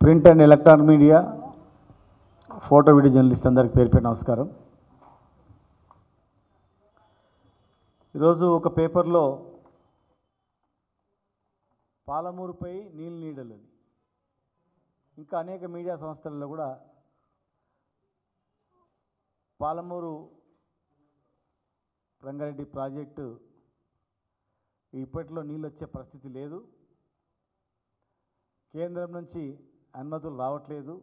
Print and electronic media photo video journalist అందరికి పేరు పేరు నమస్కారం. ఈరోజు ఒక పేపర్లో పాలమూరుపై నీడలు ఇంకా అనేక మీడియా సంస్థలలో కూడా పాలమూరు రంగారెడ్డి ప్రాజెక్టు ఇప్పట్లో నీళ్ళు వచ్చే పరిస్థితి లేదు, కేంద్రం నుంచి అనుమతులు రావట్లేదు,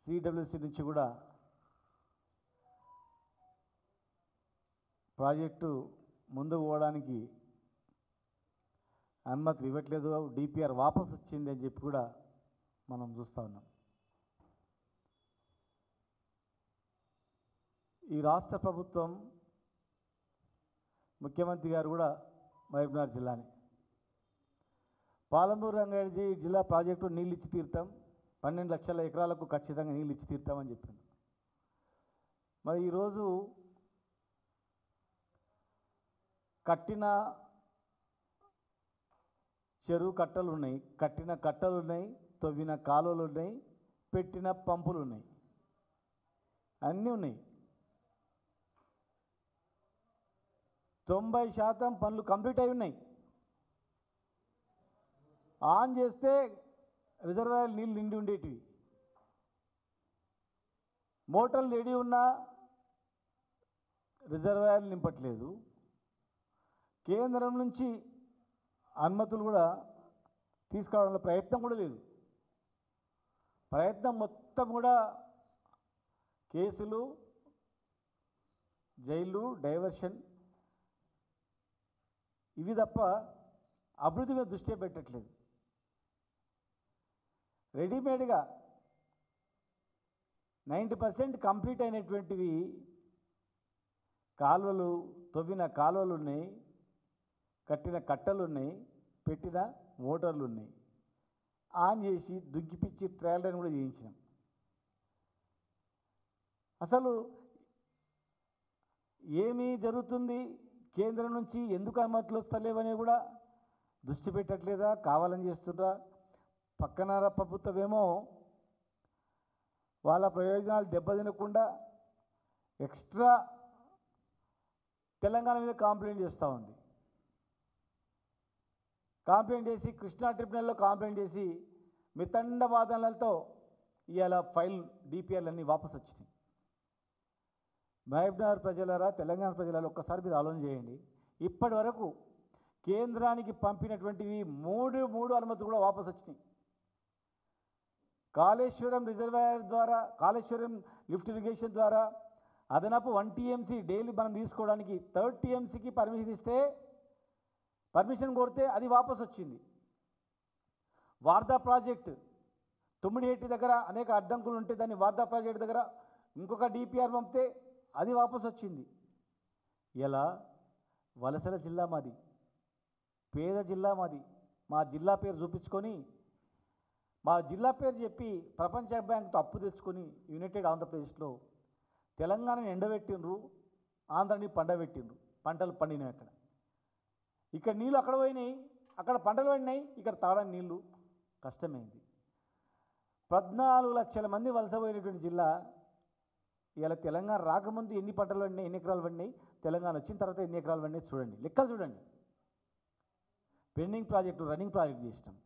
సిడబ్ల్యూసి నుంచి కూడా ప్రాజెక్టు ముందుకు పోవడానికి అనుమతులు ఇవ్వట్లేదు, డిపిఆర్ వాపసు వచ్చింది అని చెప్పి కూడా మనం చూస్తూ ఉన్నాం. ఈ రాష్ట్ర ప్రభుత్వం ముఖ్యమంత్రి గారు కూడా మహబూబ్నగర్ జిల్లాని పాలమూరు రంగారెడ్డి జిల్లా ప్రాజెక్టు నీళ్ళు ఇచ్చి తీరుతాం, 12 లక్షల ఎకరాలకు ఖచ్చితంగా నీళ్ళు ఇచ్చి తీరుతామని చెప్పింది. మరి ఈరోజు కట్టిన చెరువు కట్టలు ఉన్నాయి, కట్టిన కట్టలు ఉన్నాయి, తవ్విన కాలువలు ఉన్నాయి, పెట్టిన పంపులు ఉన్నాయి, అన్నీ ఉన్నాయి. 90% పనులు కంప్లీట్ అయి ఉన్నాయి. ఆన్ చేస్తే రిజర్వాయర్ నీళ్ళు నిండి ఉండేటివి, మోటార్లు రెడీ ఉన్నా రిజర్వాయర్లు నింపట్లేదు. కేంద్రం నుంచి అనుమతులు కూడా తీసుకురావడంలో ప్రయత్నం కూడా లేదు. ప్రయత్నం మొత్తం కూడా కేసులు, జైలు, డైవర్షన్ ఇవి తప్ప అభివృద్ధి మీద దృష్టి పెట్టట్లేదు. రెడీమేడ్గా 90% కంప్లీట్ అయినటువంటివి కాలువలు, తవ్విన కాలువలు ఉన్నాయి, కట్టిన కట్టలు ఉన్నాయి, పెట్టిన మోటార్లు ఉన్నాయి. ఆన్ చేసి దుగ్గిపిచ్చి ట్రయల్ రన్ కూడా చేయించినాం. అసలు ఏమీ జరుగుతుంది, కేంద్రం నుంచి ఎందుకు అనుమతులు వస్తలేవని కూడా దృష్టి పెట్టట్లేదా, కావాలని చేస్తుందా? పక్కన ప్రభుత్వం ఏమో వాళ్ళ ప్రయోజనాలు దెబ్బతినకుండా ఎక్స్ట్రా తెలంగాణ మీద కంప్లైంట్ చేస్తూ ఉంది. కంప్లైంట్ చేసి కృష్ణా ట్రిబ్యునల్లో కంప్లైంట్ చేసి మితండ వాదనలతో ఇవాళ ఫైల్ డిపిఆర్లన్నీ వాపసు వచ్చినాయి. మహబూబ్నగర్ ప్రజలారా, తెలంగాణ ప్రజలారా, ఒక్కసారి మీరు ఆలోచన చేయండి. ఇప్పటి వరకు కేంద్రానికి పంపినటువంటివి మూడు అనుమతులు కూడా వాపసు వచ్చినాయి. కాళేశ్వరం రిజర్వాయర్ ద్వారా, కాళేశ్వరం లిఫ్ట్ ఇరిగేషన్ ద్వారా అదనపు 1 TMC డైలీ మనం తీసుకోవడానికి 3rd TMCకి పర్మిషన్ ఇస్తే, పర్మిషన్ కోరితే అది వాపసు వచ్చింది. వార్దా ప్రాజెక్టు తుమ్మిడిహెట్టి దగ్గర అనేక అడ్డంకులు ఉంటే దాన్ని వార్దా ప్రాజెక్టు దగ్గర ఇంకొక డిపిఆర్ పంపితే అది వాపసు వచ్చింది. ఇలా వలసల జిల్లా మాది, పేద జిల్లా మాది, మా జిల్లా పేరు చూపించుకొని, మా జిల్లా పేరు చెప్పి ప్రపంచ బ్యాంకుతో అప్పు తెచ్చుకొని యునైటెడ్ ఆంధ్రప్రదేశ్లో తెలంగాణని ఎండబెట్టిండ్రు, ఆంధ్రాని పండబెట్టిండ్రు. పంటలు పండినాయి అక్కడ. ఇక్కడ నీళ్ళు అక్కడ పోయినాయి, అక్కడ పంటలు పండినాయి, ఇక్కడ తాగడానికి నీళ్ళు కష్టమైంది. 14 లక్షల మంది వలసపోయినటువంటి జిల్లా. ఇలా తెలంగాణ రాకముందు ఎన్ని పంటలు పండినాయి, ఎన్ని ఎకరాలు పండినాయి, తెలంగాణ వచ్చిన తర్వాత ఎన్ని ఎకరాలు పండినాయి చూడండి, లెక్కలు చూడండి. పెండింగ్ ప్రాజెక్టు, రన్నింగ్ ప్రాజెక్టు చేసినాం.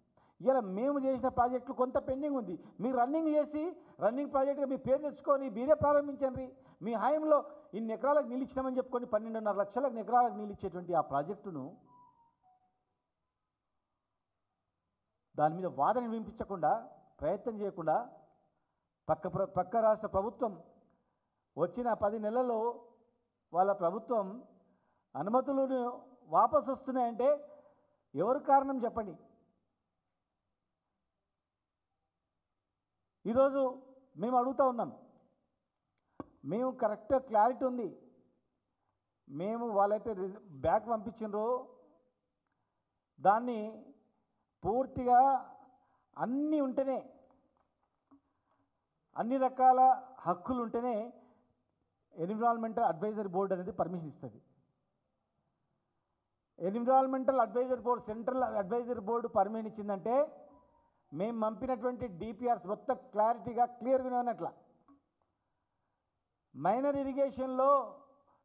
ఇలా మేము చేసిన ప్రాజెక్టులు కొంత పెండింగ్ ఉంది. మీరు రన్నింగ్ చేసి రన్నింగ్ ప్రాజెక్టుగా మీ పేరు తెచ్చుకొని మీరే ప్రారంభించండి. మీ హాయంలో ఇన్ని ఎకరాలకు నీళ్ళు ఇచ్చినామని చెప్పుకొని 12.5 లక్షల ఎకరాలకు నీళ్ళు ఇచ్చేటువంటి ఆ ప్రాజెక్టును దాని మీద వాదన వినిపించకుండా, ప్రయత్నం చేయకుండా పక్క రాష్ట్ర ప్రభుత్వం వచ్చిన 10 నెలల్లో వాళ్ళ ప్రభుత్వం అనుమతులను వాపసు వస్తున్నాయంటే ఎవరు కారణం చెప్పండి? ఈరోజు మేము అడుగుతూ ఉన్నాం, మేము కరెక్ట్గా క్లారిటీ ఉంది. మేము వాళ్ళైతే బ్యాక్ పంపించిండ్రో దాన్ని పూర్తిగా అన్నీ ఉంటేనే, అన్ని రకాల హక్కులు ఉంటేనే ఎన్విరాన్మెంటల్ అడ్వైజరీ బోర్డు అనేది పర్మిషన్ ఇస్తుంది. Environmental adviser board, central adviser board permission ఇచ్చిందంటే మేము పంపినటువంటి డిపిఆర్స్ మొత్తం క్లారిటీగా క్లియర్గా ఉన్నట్ల. మైనర్ ఇరిగేషన్లో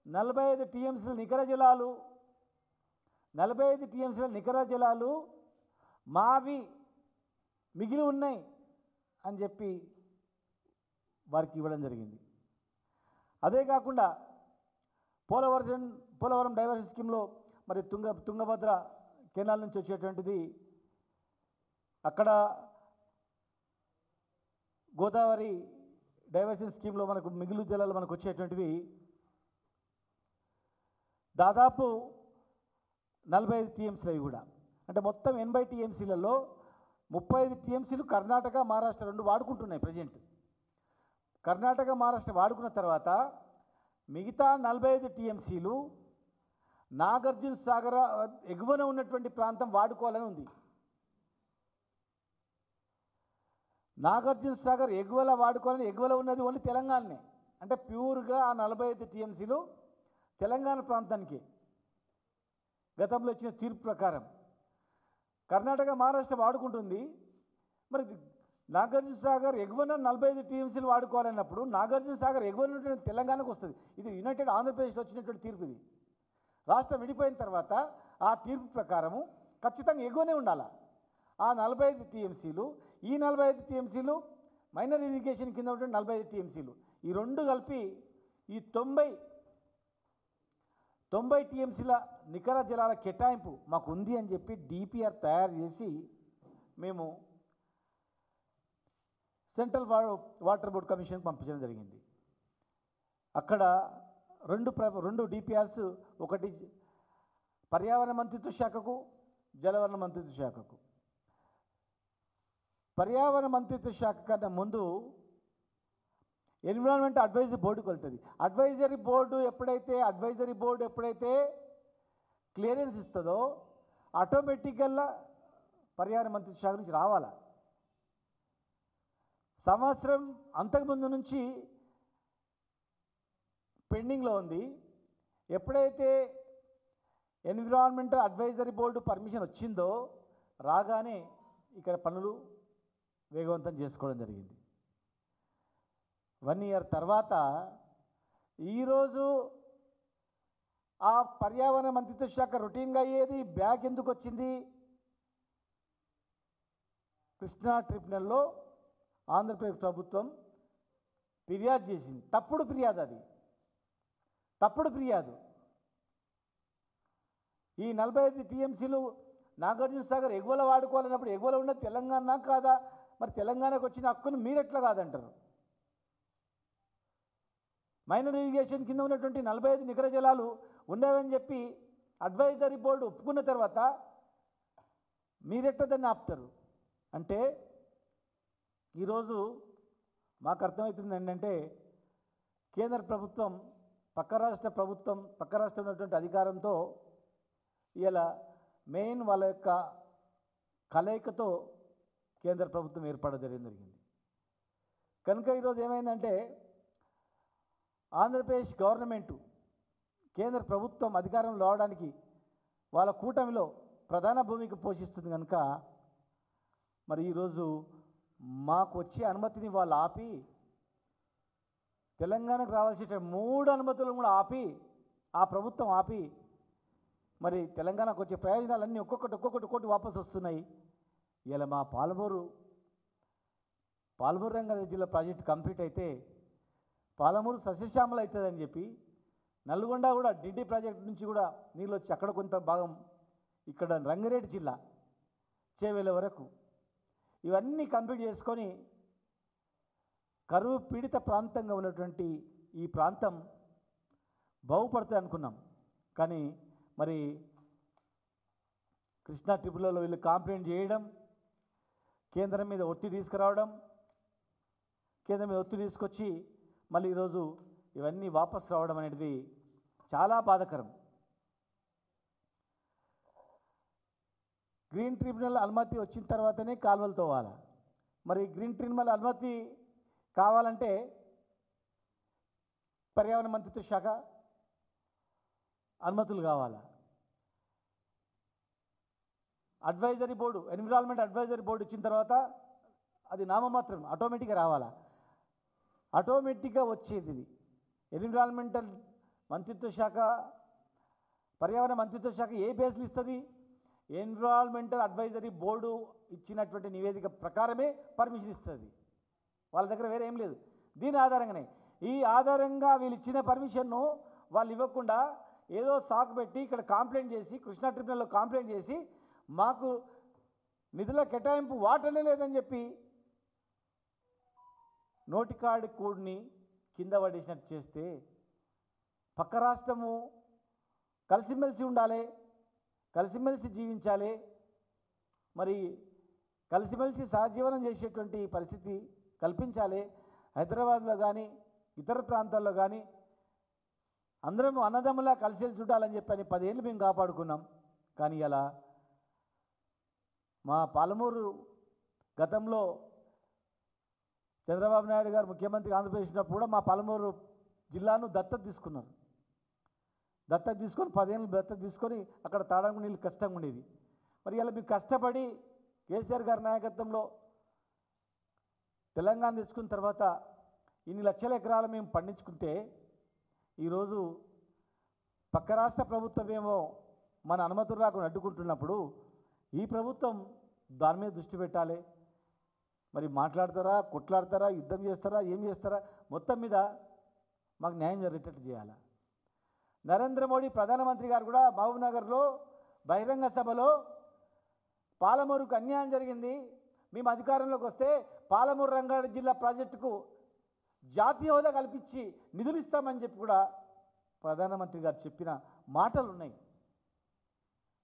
45 టీఎంసీల నికర జలాలు, 45 టీఎంసీల నికర జలాలు మావి మిగిలి ఉన్నాయి అని చెప్పి వారికి ఇవ్వడం జరిగింది. అదే కాకుండా పోలవరం డైవర్షన్ స్కీమ్లో మరి తుంగభద్ర కెనాల్ నుంచి వచ్చేటువంటిది అక్కడ గోదావరి డైవర్షన్ స్కీమ్లో మనకు మిగులు జలాలు మనకు వచ్చేటువంటివి దాదాపు 45 టీఎంసీలు. అవి కూడా అంటే మొత్తం 80 టీఎంసీలలో 35 టీఎంసీలు కర్ణాటక, మహారాష్ట్ర రెండు వాడుకుంటున్నాయి ప్రజెంట్. కర్ణాటక, మహారాష్ట్ర వాడుకున్న తర్వాత మిగతా 45 టీఎంసీలు నాగార్జున సాగర్ ఎగువన ఉన్నటువంటి ప్రాంతం వాడుకోవాలని ఉంది. నాగార్జున సాగర్ ఎగువల వాడుకోవాలని, ఎగువల ఉన్నది ఓన్లీ తెలంగాణనే. అంటే ప్యూర్గా ఆ 45 టీఎంసీలు తెలంగాణ ప్రాంతానికి గతంలో ఇచ్చిన తీర్పు ప్రకారం. కర్ణాటక, మహారాష్ట్ర వాడుకుంటుంది. మరి నాగార్జున సాగర్ ఎగువన 45 టీఎంసీలు వాడుకోవాలన్నప్పుడు నాగార్జున సాగర్ ఎగువన ఉన్నటువంటి తెలంగాణకు వస్తుంది. ఇది యునైటెడ్ ఆంధ్రప్రదేశ్లో వచ్చినటువంటి తీర్పు. ఇది రాష్ట్రం విడిపోయిన తర్వాత ఆ తీర్పు ప్రకారము ఖచ్చితంగా ఎగువనే ఉండాలి ఆ 45 టీఎంసీలు. ఈ 45 టీఎంసీలు మైనర్ ఇరిగేషన్ కింద ఉన్నటువంటి 45 టీఎంసీలు, ఈ రెండు కలిపి ఈ 90 టీఎంసీల నికర జలాల కేటాయింపు మాకు ఉంది అని చెప్పి డిపిఆర్ తయారు చేసి మేము సెంట్రల్ వాటర్ బోర్డ్ కమిషన్కి పంపించడం జరిగింది. అక్కడ రెండు డిపిఆర్స్, ఒకటి పర్యావరణ మంత్రిత్వ శాఖకు, జలవనరుల మంత్రిత్వ శాఖకు. పర్యావరణ మంత్రిత్వ శాఖ కన్నా ముందు ఎన్విరాన్మెంట్ అడ్వైజరీ బోర్డుకు వెళ్తుంది. అడ్వైజరీ బోర్డు ఎప్పుడైతే క్లియరెన్స్ ఇస్తుందో ఆటోమేటిక్గా పర్యావరణ మంత్రిత్వ శాఖ నుంచి రావాలా. సంవత్సరం అంతకుముందు నుంచి పెండింగ్లో ఉంది. ఎప్పుడైతే ఎన్విరాన్మెంటల్ అడ్వైజరీ బోర్డు పర్మిషన్ వచ్చిందో రాగానే ఇక్కడ పనులు వేగవంతం చేసుకోవడం జరిగింది. 1 ఇయర్ తర్వాత ఈరోజు ఆ పర్యావరణ మంత్రిత్వ శాఖ రొటీన్గా అయ్యేది బ్యాక్ ఎందుకు వచ్చింది? కృష్ణా ట్రిబ్యునల్లో ఆంధ్రప్రదేశ్ ప్రభుత్వం ఫిర్యాదు చేసింది. తప్పుడు ఫిర్యాదు. ఈ 45 టీఎంసీలు నాగార్జున సాగర్ ఎగువల వాడుకోవాలన్నప్పుడు ఎగువల ఉన్న తెలంగాణ కాదా? మరి తెలంగాణకు వచ్చిన హక్కును మీరెట్లా కాదంటారు? మైనర్ ఇరిగేషన్ కింద ఉన్నటువంటి 45 నికర జలాలు ఉండవని చెప్పి అడ్వైజరీ బోర్డు ఒప్పుకున్న తర్వాత మీరెట్లా దాన్ని ఆపుతారు? అంటే ఈరోజు మాకు అర్థమవుతుంది ఏంటంటే కేంద్ర ప్రభుత్వం పక్క రాష్ట్రం ఉన్నటువంటి అధికారంతో ఇలా మెయిన్ వాళ్ళ యొక్క కలయికతో కేంద్ర ప్రభుత్వం ఏర్పడడం జరిగింది. కనుక ఈరోజు ఏమైందంటే ఆంధ్రప్రదేశ్ గవర్నమెంటు, కేంద్ర ప్రభుత్వం అధికారంలో రావడానికి వాళ్ళ కూటమిలో ప్రధాన భూమిక పోషిస్తుంది. కనుక మరి ఈరోజు మాకు వచ్చే అనుమతిని వాళ్ళు ఆపి, తెలంగాణకు రావాల్సిన 3 అనుమతులను కూడా ఆపి, ఆ ప్రభుత్వం ఆపి, మరి తెలంగాణకు వచ్చే ప్రయోజనాలన్నీ ఒక్కొక్కటి వాపసు వస్తున్నాయి. ఇలా మా పాలమూరు రంగారెడ్డి జిల్లా ప్రాజెక్టు కంప్లీట్ అయితే పాలమూరు సస్యశ్యామల అవుతుందని చెప్పి, నల్గొండ కూడా డిండి ప్రాజెక్టు నుంచి కూడా నీళ్ళు వచ్చి అక్కడ కొంత భాగం ఇక్కడ రంగారెడ్డి జిల్లా చేవేల వరకు ఇవన్నీ కంప్లీట్ చేసుకొని కరువు పీడిత ప్రాంతంగా ఉన్నటువంటి ఈ ప్రాంతం బాగుపడుతుంది అనుకున్నాం. కానీ మరి కృష్ణా ట్రిబ్యునల్లో వీళ్ళు కంప్లైంట్ చేయడం, కేంద్రం మీద ఒత్తిడి తీసుకొచ్చి మళ్ళీ ఈరోజు ఇవన్నీ వాపసు రావడం అనేది చాలా బాధాకరం. గ్రీన్ ట్రిబ్యునల్ అనుమతి వచ్చిన తర్వాతనే కాలువలు తవ్వాలి. మరి గ్రీన్ ట్రిబ్యునల్ అనుమతి కావాలంటే పర్యావరణ మంత్రిత్వ శాఖ అనుమతులు కావాలా. Advisory board, environment advisory board ఇచ్చిన తర్వాత అది నామమాత్రం ఆటోమేటిక్గా రావాలా? ఆటోమేటిక్గా వచ్చేది ఇది. ఎన్విరాన్మెంటల్ మంత్రిత్వ శాఖ, పర్యావరణ మంత్రిత్వ శాఖ ఏ బేస్లు ఇస్తుంది? ఎన్విరాన్మెంటల్ అడ్వైజరీ బోర్డు ఇచ్చినటువంటి నివేదిక ప్రకారమే పర్మిషన్ ఇస్తుంది. వాళ్ళ దగ్గర వేరే ఏం లేదు. దీని ఆధారంగానే, ఈ ఆధారంగా వీళ్ళు ఇచ్చిన పర్మిషన్ను వాళ్ళు ఇవ్వకుండా ఏదో సాకు పెట్టి ఇక్కడ కంప్లైంట్ చేసి, కృష్ణా ట్రిబ్యునల్లో కంప్లైంట్ చేసి, మాకు నిధుల కేటాయింపు వాటనే లేదని చెప్పి నోటికాడి కూడిని కింద పడేసినట్టు చేస్తే, పక్క రాష్ట్రము కలిసిమెలిసి ఉండాలి, కలిసిమెలిసి జీవించాలి, మరి కలిసిమెలిసి సహజీవనం చేసేటువంటి పరిస్థితి కల్పించాలి. హైదరాబాద్లో కానీ ఇతర ప్రాంతాల్లో కానీ అందరం అన్నదమ్ములా కలిసిమెలిసి ఉండాలని చెప్పని 10 ఏళ్ళు మేము కాపాడుకున్నాం. కానీ ఇలా మా పాలమూరు గతంలో చంద్రబాబు నాయుడు గారు ముఖ్యమంత్రి ఆంధ్రప్రదేశ్ ఉన్నప్పుడు కూడా మా పాలమూరు జిల్లాను దత్తత తీసుకున్నారు. దత్తత తీసుకొని 10 ఏళ్ళు దత్తత తీసుకొని అక్కడ తాడానికి నీళ్ళు కష్టంగా ఉండేది. మరి ఇలా మీకు కష్టపడి కేసీఆర్ గారి నాయకత్వంలో తెలంగాణ తెచ్చుకున్న తర్వాత ఇన్ని లక్షల ఎకరాలు మేము పండించుకుంటే, ఈరోజు పక్క రాష్ట్ర ప్రభుత్వం ఏమో మన అనుమతులు రాకుండా అడ్డుకుంటున్నప్పుడు ఈ ప్రభుత్వం దాని మీద దృష్టి పెట్టాలి. మరి మాట్లాడతారా, కొట్లాడతారా, యుద్ధం చేస్తారా, ఏం చేస్తారా? మొత్తం మీద మాకు న్యాయం జరిగేటట్టు చేయాలి. నరేంద్ర మోడీ ప్రధానమంత్రి గారు కూడా మహబూబ్నగర్లో బహిరంగ సభలో పాలమూరుకు అన్యాయం జరిగింది, మేము అధికారంలోకి వస్తే పాలమూరు రంగారెడ్డి జిల్లా ప్రాజెక్టుకు జాతీయ హోదా కల్పించి నిధులు ఇస్తామని చెప్పి కూడా ప్రధానమంత్రి గారు చెప్పిన మాటలు ఉన్నాయి.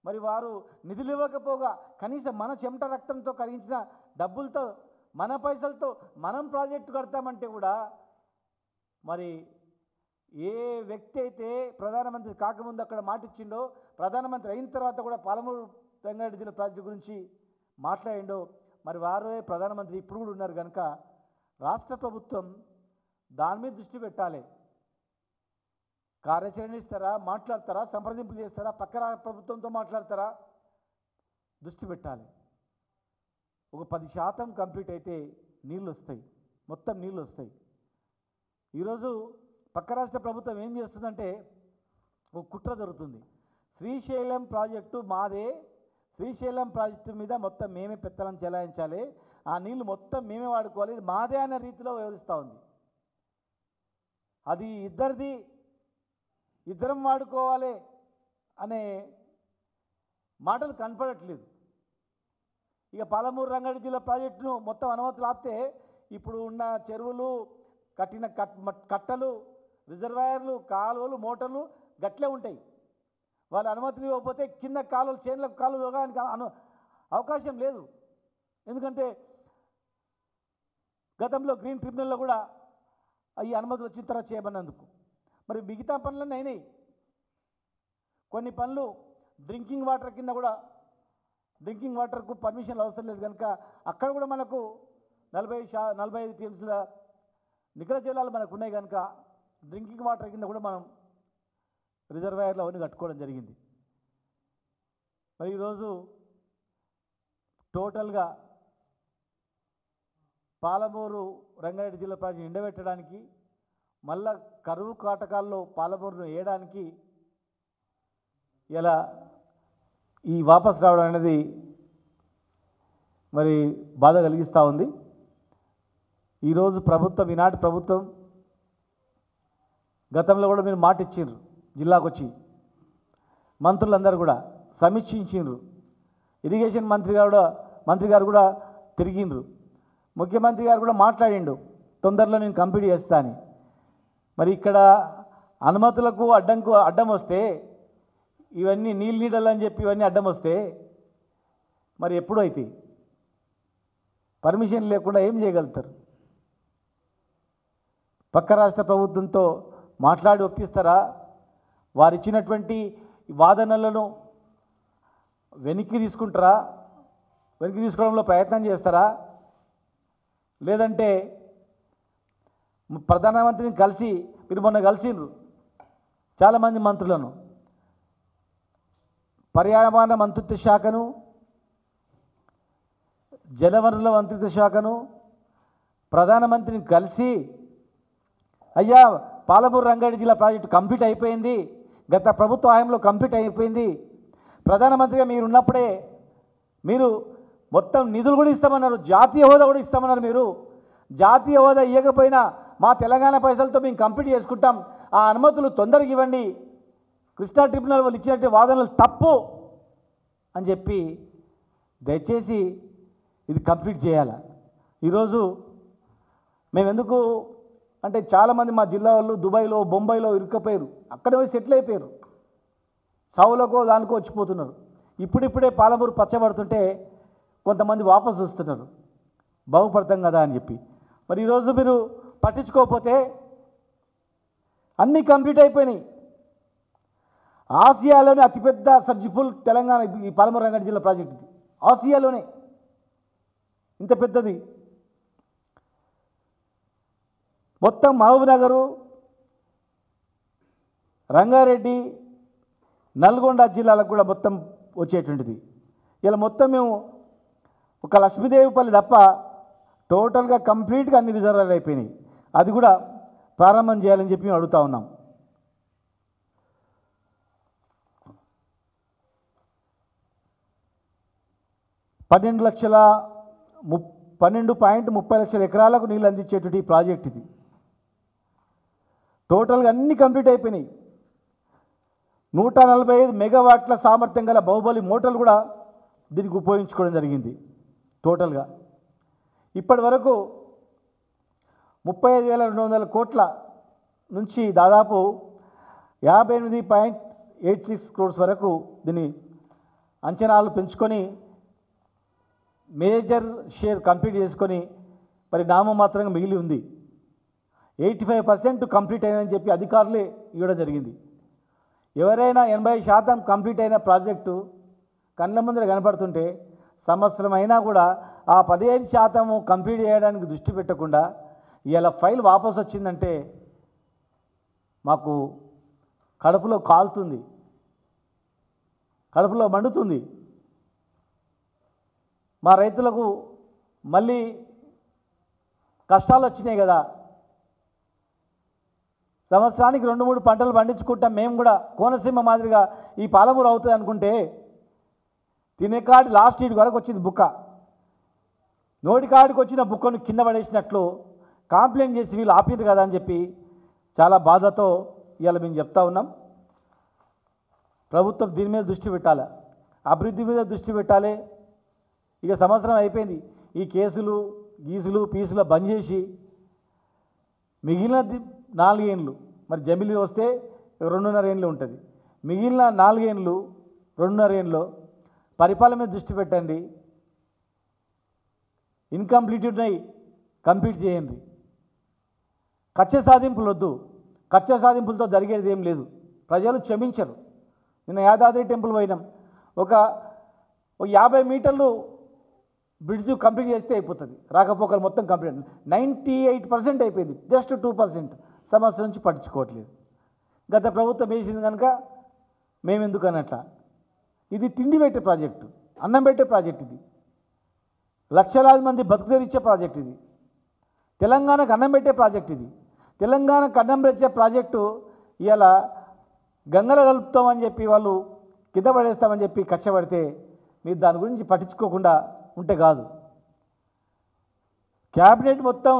మరి వారు నిధులు ఇవ్వకపోగా కనీసం మన చెమట రక్తంతో కలిగించిన డబ్బులతో, మన పైసలతో మనం ప్రాజెక్టు కడతామంటే కూడా, మరి ఏ వ్యక్తి అయితే ప్రధానమంత్రి కాకముందు అక్కడ మాట ఇచ్చిండో, ప్రధానమంత్రి అయిన తర్వాత కూడా పాలమూరు రంగారెడ్డి జిల్లా ప్రాజెక్టు గురించి మాట్లాడిండో, మరి వారే ప్రధానమంత్రి ఇప్పుడు కూడా ఉన్నారు కనుక రాష్ట్ర ప్రభుత్వం దాని మీద దృష్టి పెట్టాలి. కార్యాచరణ ఇస్తారా, మాట్లాడతారా, సంప్రదింపులు చేస్తారా, పక్క ప్రభుత్వంతో మాట్లాడతారా? దృష్టి పెట్టాలి. ఒక 10% కంప్లీట్ అయితే నీళ్ళు వస్తాయి, మొత్తం నీళ్ళు వస్తాయి. ఈరోజు పక్క రాష్ట్ర ప్రభుత్వం ఏం చేస్తుందంటే ఒక కుట్ర జరుగుతుంది. శ్రీశైలం ప్రాజెక్టు మాదే, శ్రీశైలం ప్రాజెక్టు మీద మొత్తం మేమే పెత్తనం చెలాయించాలి, ఆ నీళ్లు మొత్తం మేమే వాడుకోవాలి, ఇది మాదే అనే రీతిలో వ్యవహరిస్తూ ఉంది. అది ఇద్దరిది, ఇద్దరం వాడుకోవాలి అనే మాటలు కనపడట్లేదు. ఇక పాలమూరు రంగారెడ్డి జిల్లా ప్రాజెక్టును మొత్తం అనుమతులు ఆపితే ఇప్పుడు ఉన్న చెరువులు, కట్టిన కట్టలు, రిజర్వాయర్లు, కాలువలు, మోటార్లు గట్లే ఉంటాయి. వాళ్ళ అనుమతులు ఇవ్వకపోతే కింద కాలువలు, చేనులకు కాలువలు దొరకడానికి అవకాశం లేదు. ఎందుకంటే గతంలో గ్రీన్ ట్రిబ్యునల్లో కూడా ఈ అనుమతులు వచ్చిన తర్వాత చేయమన్నందుకు మరి మిగతా పనులన్నీ అయినాయి. కొన్ని పనులు డ్రింకింగ్ వాటర్ కింద కూడా, డ్రింకింగ్ వాటర్కు పర్మిషన్లు అవసరం లేదు కనుక అక్కడ కూడా మనకు 45 టీఎంసీల నికర జలాలు మనకు ఉన్నాయి కనుక డ్రింకింగ్ వాటర్ కింద కూడా మనం రిజర్వాయర్లు అవన్నీ కట్టుకోవడం జరిగింది. మరి ఈరోజు టోటల్గా పాలమూరు రంగారెడ్డి జిల్లా ప్రాజెక్టు ఎండబెట్టడానికి, మళ్ళా కరువు కాటకాల్లో పాలమూరును వేయడానికి ఇలా ఈ వాపస్ రావడం అనేది మరి బాధ కలిగిస్తూ ఉంది. ఈరోజు ప్రభుత్వం, ఈనాటి ప్రభుత్వం గతంలో కూడా మీరు మాట ఇచ్చిండ్రు, జిల్లాకు వచ్చి మంత్రులందరూ కూడా సమీక్షించిండ్రు, ఇరిగేషన్ మంత్రి గారు కూడా తిరిగిండ్రు, ముఖ్యమంత్రి గారు కూడా మాట్లాడిండు తొందరలో నేను కంప్లీట్ చేస్తా అని. మరి ఇక్కడ అనుమతులకు అడ్డం వస్తే, ఇవన్నీ నీళ్ళు అని చెప్పి ఇవన్నీ అడ్డం వస్తే మరి ఎప్పుడు అవుతాయి? పర్మిషన్ లేకుండా ఏం చేయగలుగుతారు? పక్క రాష్ట్ర ప్రభుత్వంతో మాట్లాడి ఒప్పిస్తారా? వారు ఇచ్చినటువంటి వాదనలను వెనక్కి తీసుకుంటారా? వెనక్కి తీసుకోవడంలో ప్రయత్నం చేస్తారా? లేదంటే ప్రధానమంత్రిని కలిసి, మీరు మొన్న కలిసిండ్రు చాలామంది మంత్రులను, పర్యావరణ మంత్రిత్వ శాఖను, జలవనరుల మంత్రిత్వ శాఖను ప్రధానమంత్రిని కలిసి అయ్యా పాలమూరు రంగారెడ్డి జిల్లా ప్రాజెక్టు కంప్లీట్ అయిపోయింది, గత ప్రభుత్వ హయాంలో కంప్లీట్ అయిపోయింది, ప్రధానమంత్రిగా మీరు ఉన్నప్పుడే మీరు మొత్తం నిధులు కూడా ఇస్తామన్నారు, జాతీయ హోదా కూడా ఇస్తామన్నారు. మీరు జాతీయ హోదా ఇవ్వకపోయినా మా తెలంగాణ పైసలతో మేము కంప్లీట్ చేసుకుంటాం, ఆ అనుమతులు తొందరగా ఇవ్వండి, కృష్ణా ట్రిబ్యునల్ వాళ్ళు ఇచ్చినట్టు వాదనలు తప్పు అని చెప్పి దయచేసి ఇది కంప్లీట్ చేయాలి. ఈరోజు మేము ఎందుకు అంటే చాలామంది మా జిల్లా వాళ్ళు దుబాయ్లో బొంబాయిలో ఇరుక్కపోయారు, అక్కడ పోయి సెటిల్ అయిపోయారు, సావులకో దానికో వచ్చిపోతున్నారు. ఇప్పుడిప్పుడే పాలమూరు పచ్చబడుతుంటే కొంతమంది వాపసు వస్తున్నారు, బాగుపడతాం కదా అని చెప్పి. మరి ఈరోజు మీరు పట్టించుకోకపోతే అన్నీ కంప్లీట్ అయిపోయినాయి. ఆసియాలోనే అతిపెద్ద సర్జిఫుల్ తెలంగాణ ఈ పాలమూరు రంగారెడ్డి జిల్లా ప్రాజెక్ట్, ఇది ఆసియాలోనే ఇంత పెద్దది. మొత్తం మహబూబ్నగర్, రంగారెడ్డి, నల్గొండ జిల్లాలకు కూడా మొత్తం వచ్చేటువంటిది. ఇలా మొత్తం మేము ఒక లక్ష్మీదేవిపల్లి తప్ప టోటల్గా కంప్లీట్గా అన్ని రిజర్వాయర్లు అయిపోయినాయి. అది కూడా ప్రారంభం చేయాలని చెప్పి మేము అడుగుతా ఉన్నాం. పన్నెండు 12.30 లక్షల ఎకరాలకు నీళ్ళు అందించేటువంటి ప్రాజెక్ట్ ఇది. టోటల్గా అన్నీ కంప్లీట్ అయిపోయినాయి. 145 మెగావాట్ల సామర్థ్యం గల బాహుబలి మోటార్లు కూడా దీనికి ఉపయోగించుకోవడం జరిగింది. టోటల్గా ఇప్పటి వరకు 35,200 కోట్ల నుంచి దాదాపు 58.86 crores వరకు దీని అంచనాలు పెంచుకొని మేజర్ షేర్ కంప్లీట్ చేసుకొని మరి నామమాత్రంగా మిగిలి ఉంది. 85% కంప్లీట్ అయిందని చెప్పి అధికారులే ఇవ్వడం జరిగింది. ఎవరైనా 80% కంప్లీట్ అయిన ప్రాజెక్టు కళ్ళ ముందర కనపడుతుంటే సంవత్సరం అయినా కూడా ఆ 15% కంప్లీట్ చేయడానికి దృష్టి పెట్టకుండా ఇలా ఫైల్ వాపసు వచ్చిందంటే మాకు కడుపులో కాలుతుంది, కడుపులో మండుతుంది. మా రైతులకు మళ్ళీ కష్టాలు వచ్చినాయి కదా. సంవత్సరానికి 2-3 పంటలు పండించుకుంటాం మేము కూడా, కోనసీమ మాదిరిగా ఈ పాలమూరు అవుతుంది అనుకుంటే తినేకాడి లాస్ట్ ఈడ్ వరకు వచ్చింది బుక్క, నోటికాడికి వచ్చిన బుక్కను కింద పడేసినట్లు కంప్లైంట్ చేసి వీళ్ళు ఆపిరు కదా అని చెప్పి చాలా బాధతో ఇవాళ మేము చెప్తా ఉన్నాం. ప్రభుత్వం దీని మీద దృష్టి పెట్టాలి, అభివృద్ధి మీద దృష్టి పెట్టాలి. ఇక సంవత్సరం అయిపోయింది, ఈ కేసులు గీసులు పీసులు బంద్ చేసి మిగిలిన 4 ఏళ్ళు మరి జమిలి వస్తే 2.5 ఏళ్ళు ఉంటుంది, మిగిలిన 4 ఏళ్ళు 2.5 ఏళ్ళు పరిపాలన మీద దృష్టి పెట్టండి. ఇన్కంప్లీట్ ఉన్నాయి, కంప్లీట్ చేయండి. కక్ష సాధింపులు వద్దు, కక్ష సాధింపులతో జరిగేది ఏం లేదు, ప్రజలు క్షమించరు. నిన్న యాదాద్రి టెంపుల్ పోయినాం, ఒక 50 మీటర్లు బ్రిడ్జ్ కంప్లీట్ చేస్తే అయిపోతుంది, రాకపోకలు మొత్తం కంప్లీట్ 98% అయిపోయింది, జస్ట్ 2% సంవత్సరం నుంచి పట్టించుకోవట్లేదు. గత ప్రభుత్వం వేసింది కనుక మేమెందుకు అన్నట్ల. ఇది తిండి పెట్టే ప్రాజెక్టు, అన్నం పెట్టే ప్రాజెక్ట్, ఇది లక్షలాది మంది బతుకుదెరిచ్చే ప్రాజెక్ట్, ఇది తెలంగాణకు అన్నం పెట్టే ప్రాజెక్ట్, ఇది తెలంగాణకు అన్నం పెట్టే ప్రాజెక్టు. ఇలా గంగలో కలుపుతామని చెప్పి వాళ్ళు కింద పడేస్తామని చెప్పి కష్టపడితే మీరు దాని గురించి పట్టించుకోకుండా ఉంటే కాదు. క్యాబినెట్ మొత్తం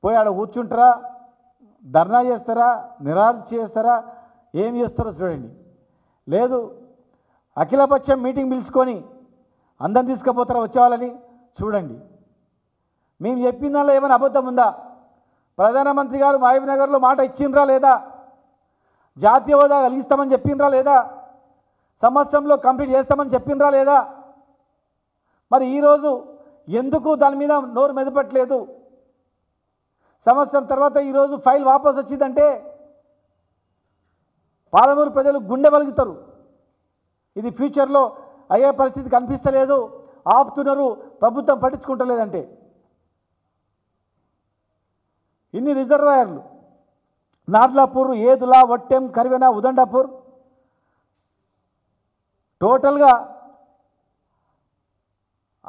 పోయి ఆడ కూర్చుంటారా, ధర్నా చేస్తారా, నిరాహార చేస్తారా, ఏం చేస్తారో చూడండి. లేదు అఖిలపక్షం మీటింగ్ పిలుచుకొని అందరం తీసుకుపోతారా వచ్చేవాళ్ళని చూడండి. మేము చెప్పిన దానిలో ఏమైనా అబద్ధం ఉందా? ప్రధానమంత్రి గారు మహబూబ్నగర్లో మాట ఇచ్చిండ్రా లేదా? జాతీయ హోదా కలిగిస్తామని చెప్పిండ్రా లేదా? సంవత్సరంలో కంప్లీట్ చేస్తామని చెప్పిండ్రా లేదా? మరి ఈరోజు ఎందుకు దాని మీద నోరు మెదపట్లేదు? సంవత్సరం తర్వాత ఈరోజు ఫైల్ వాపసు వచ్చిందంటే పాలమూరు ప్రజలు గుండె పలుకుతారు. ఇది ఫ్యూచర్లో అయ్యే పరిస్థితి కనిపిస్తలేదు, ఆపుతున్నారు, ప్రభుత్వం పట్టించుకుంటలేదంటే. ఇన్ని రిజర్వాయర్లు నార్లాపూర్, ఏదులా, వట్టెం, కరివెన, ఉదండాపూర్ టోటల్గా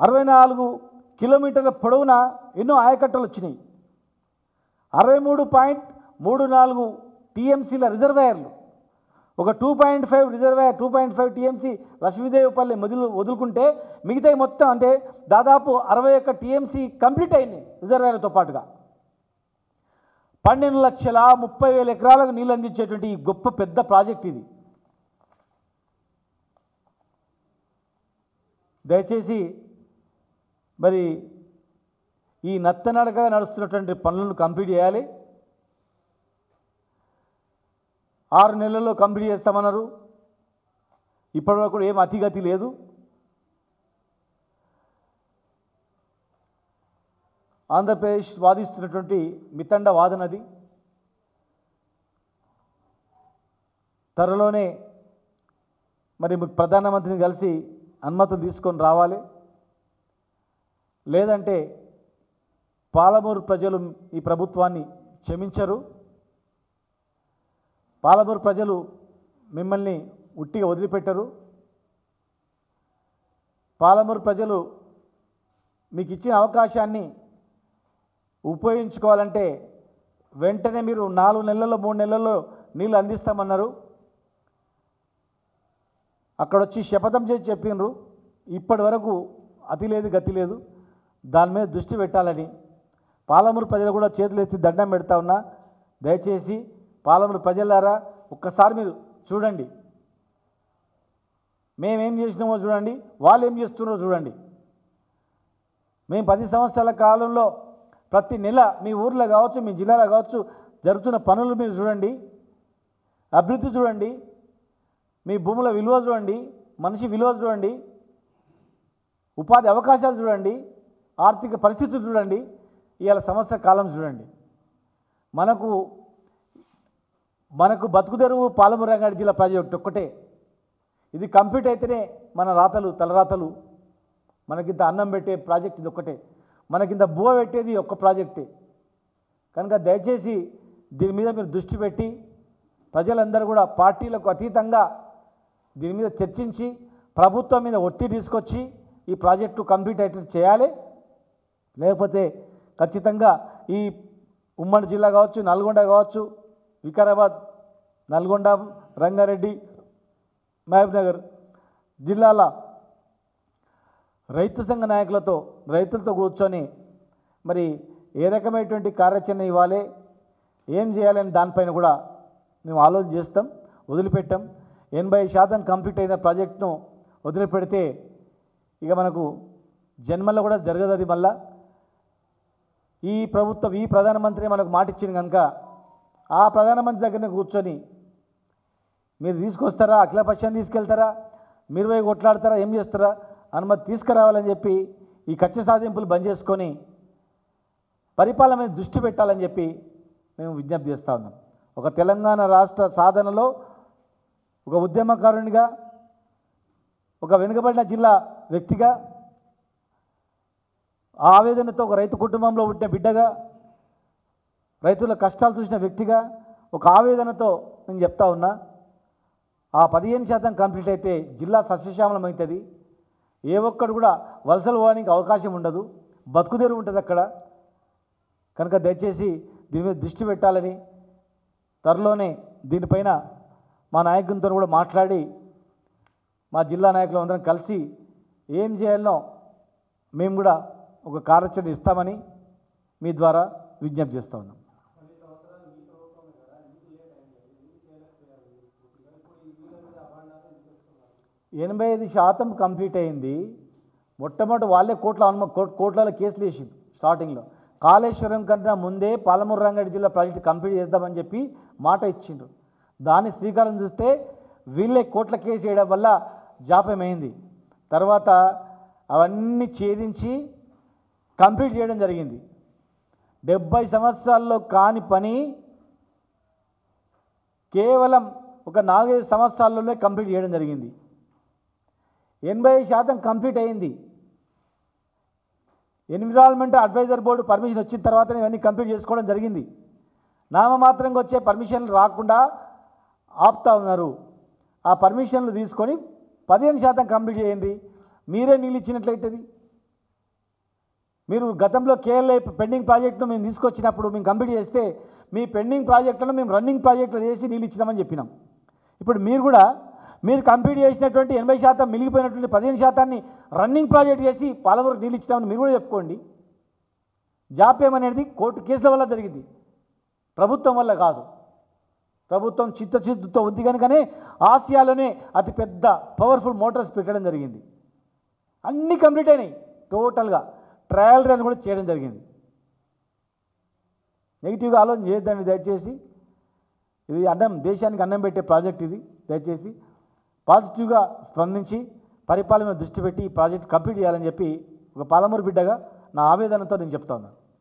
64 కిలోమీటర్ల పొడవున ఎన్నో ఆయకట్టలు వచ్చినాయి. 63.34 టీఎంసీల రిజర్వాయర్లు, ఒక 2.5 రిజర్వాయర్ 2.5 టీఎంసీ లక్ష్మీదేవిపల్లి వదులుకుంటే మిగతా మొత్తం అంటే దాదాపు 61 టీఎంసీ కంప్లీట్ అయినాయి రిజర్వాయర్లతో పాటుగా. 12,30,000 ఎకరాలకు నీళ్ళు అందించేటువంటి ఈ గొప్ప పెద్ద ప్రాజెక్ట్ ఇది. దయచేసి మరి ఈ నత్తనడకగా నడుస్తున్నటువంటి పనులను కంప్లీట్ చేయాలి. 6 నెలల్లో కంప్లీట్ చేస్తామన్నారు. ఇప్పటివరకు ఏం అతిగతి లేదు. ఆంధ్రప్రదేశ్ వాదిస్తున్నటువంటి మితండ వాదనది. త్వరలోనే మరి ప్రధానమంత్రిని కలిసి అనుమతులు తీసుకొని రావాలి. లేదంటే పాలమూరు ప్రజలు ఈ ప్రభుత్వాన్ని క్షమించరు. పాలమూరు ప్రజలు మిమ్మల్ని ఉట్టిగా వదిలిపెట్టరు. పాలమూరు ప్రజలు మీకు ఇచ్చిన అవకాశాన్ని ఉపయోగించుకోవాలంటే వెంటనే మీరు 4 నెలల్లో 3 నెలల్లో నీళ్ళు అందిస్తామన్నారు. అక్కడొచ్చి శపథం చేసి చెప్పినారు. ఇప్పటి వరకు అతి లేదు గతి లేదు. దాని మీద దృష్టి పెట్టాలని పాలమూరు ప్రజలు కూడా చేతులు ఎత్తి దండం పెడతా ఉన్నా. దయచేసి పాలమూరు ప్రజలారా ఒక్కసారి మీరు చూడండి, మేమేం చేసినామో చూడండి, వాళ్ళు ఏం చేస్తున్నారో చూడండి. మేము 10 సంవత్సరాల కాలంలో ప్రతి నెల మీ ఊర్లో కావచ్చు, మీ జిల్లాలో కావచ్చు జరుగుతున్న పనులు మీరు చూడండి, అభివృద్ధి చూడండి, మీ భూముల విలువ చూడండి, మనిషి విలువ చూడండి, ఉపాధి అవకాశాలు చూడండి, ఆర్థిక పరిస్థితులు చూడండి, ఇవాళ సంవత్సర కాలం చూడండి. మనకు బతుకుదెరువు పాలమూరు రంగారెడ్డి జిల్లా ప్రాజెక్ట్ ఒక్కటే. ఇది కంప్లీట్ అయితేనే మన తలరాతలు మనకింత అన్నం పెట్టే ప్రాజెక్ట్ ఇది ఒక్కటే. మనకింత బువ్వ పెట్టేది ఒక్క ప్రాజెక్టే. కనుక దయచేసి దీని మీద మీరు దృష్టి పెట్టి ప్రజలందరూ కూడా పార్టీలకు అతీతంగా దీని మీద చర్చించి ప్రభుత్వం మీద ఒత్తిడి తీసుకొచ్చి ఈ ప్రాజెక్టు కంప్లీట్ అయ్యేటట్టు చేయాలి. లేకపోతే ఖచ్చితంగా ఈ ఉమ్మడి జిల్లా కావచ్చు, నల్గొండ కావచ్చు, వికారాబాద్, నల్గొండ, రంగారెడ్డి, మహబూబ్నగర్ జిల్లాల రైతు సంఘ నాయకులతో రైతులతో కూర్చొని మరి ఏ రకమైనటువంటి కార్యాచరణ ఇవ్వాలి, ఏం చేయాలని దానిపైన కూడా మేము ఆలోచన చేస్తాం. వదిలిపెట్టాం. 80% కంప్లీట్ అయిన ప్రాజెక్టును వదిలిపెడితే ఇక మనకు జన్మల్లో కూడా జరగదు. అది మళ్ళా ఈ ప్రభుత్వం ఈ ప్రధానమంత్రి మనకు మాట ఇచ్చింది కనుక ఆ ప్రధానమంత్రి దగ్గరనే కూర్చొని మీరు తీసుకొస్తారా, అఖిలపక్షాన్ని తీసుకెళ్తారా, మీరు పోయి కొట్లాడతారా, ఏం చేస్తారా, అనుమతి తీసుకురావాలని చెప్పి ఈ కక్ష సాధింపులు బంద్ చేసుకొని పరిపాలన మీద దృష్టి పెట్టాలని చెప్పి మేము విజ్ఞప్తి చేస్తూ ఉన్నాం. ఒక తెలంగాణ రాష్ట్ర సాధనలో ఒక ఉద్యమకారునిగా, ఒక వెనుకబడిన జిల్లా వ్యక్తిగా, ఆవేదనతో ఒక రైతు కుటుంబంలో పుట్టిన బిడ్డగా, రైతుల కష్టాలు చూసిన వ్యక్తిగా ఒక ఆవేదనతో నేను చెప్తా ఉన్నా. ఆ 15% కంప్లీట్ అయితే జిల్లా సస్యశ్యామలం అవుతుంది. ఏ ఒక్కడు కూడా వలసలు పోవడానికి అవకాశం ఉండదు, బతుకుదేరు ఉంటుంది అక్కడ. కనుక దయచేసి దీని మీద దృష్టి పెట్టాలని త్వరలోనే దీనిపైన మా నాయకులతో కూడా మాట్లాడి మా జిల్లా నాయకులు అందరం కలిసి ఏం చేయాలనో మేము కూడా ఒక కార్యాచరణ ఇస్తామని మీ ద్వారా విజ్ఞప్తి చేస్తూ ఉన్నాం. 85% కంప్లీట్ అయింది. మొట్టమొదటి వాళ్ళే కోట్ల కేసులు వేసింది. స్టార్టింగ్లో కాళేశ్వరం కన్నా ముందే పాలమూరు రంగారెడ్డి జిల్లా ప్రాజెక్టు కంప్లీట్ చేద్దామని చెప్పి మాట ఇచ్చిండ్రు. దాన్ని శ్రీకారం చూస్తే వీళ్ళే కోట్ల కేసు వేయడం వల్ల జాప్యమైంది. తర్వాత అవన్నీ ఛేదించి కంప్లీట్ చేయడం జరిగింది. 70 సంవత్సరాల్లో కాని పని కేవలం ఒక 4-5 సంవత్సరాల్లోనే కంప్లీట్ చేయడం జరిగింది. 80% కంప్లీట్ అయింది. ఎన్విరాన్మెంటల్ అడ్వైజర్ బోర్డు పర్మిషన్ వచ్చిన తర్వాత ఇవన్నీ కంప్లీట్ చేసుకోవడం జరిగింది. నామమాత్రంగా వచ్చే పర్మిషన్లు రాకుండా ఆపుతా ఉన్నారు. ఆ పర్మిషన్లు తీసుకొని 15% కంప్లీట్ చేయండి. మీరే నీళ్ళు ఇచ్చినట్లయితుంది. మీరు గతంలో కేఎల్ఐ పెండింగ్ ప్రాజెక్టును మేము తీసుకొచ్చినప్పుడు మేము కంప్లీట్ చేస్తే మీ పెండింగ్ ప్రాజెక్టులను మేము రన్నింగ్ ప్రాజెక్టులు చేసి నీళ్ళు ఇచ్చినామని చెప్పినాం. ఇప్పుడు మీరు కూడా మీరు కంప్లీట్ చేసినటువంటి 80% మిగిలిపోయినటువంటి 15% రన్నింగ్ ప్రాజెక్ట్ చేసి పాలమూరుకు నీళ్ళు ఇచ్చినామని మీరు కూడా చెప్పుకోండి. జాప్యం అనేది కోర్టు కేసుల వల్ల జరిగింది, ప్రభుత్వం వల్ల కాదు. ప్రభుత్వం చిత్తశుద్ధితో ఉంది కనుకనే ఆసియాలోనే అతిపెద్ద పవర్ఫుల్ మోటార్స్ పెట్టడం జరిగింది. అన్నీ కంప్లీట్ అయినాయి, టోటల్గా ట్రయల్ రన్ కూడా చేయడం జరిగింది. నెగిటివ్గా ఆలోచన చేయొద్దండి దయచేసి. ఇది దేశానికి అన్నం పెట్టే ప్రాజెక్ట్ ఇది. దయచేసి పాజిటివ్గా స్పందించి పరిపాలన మీద దృష్టి పెట్టి ఈ ప్రాజెక్ట్ కంప్లీట్ చేయాలని చెప్పి ఒక పాలమూరు బిడ్డగా నా ఆవేదనతో నేను చెప్తా ఉన్నాను.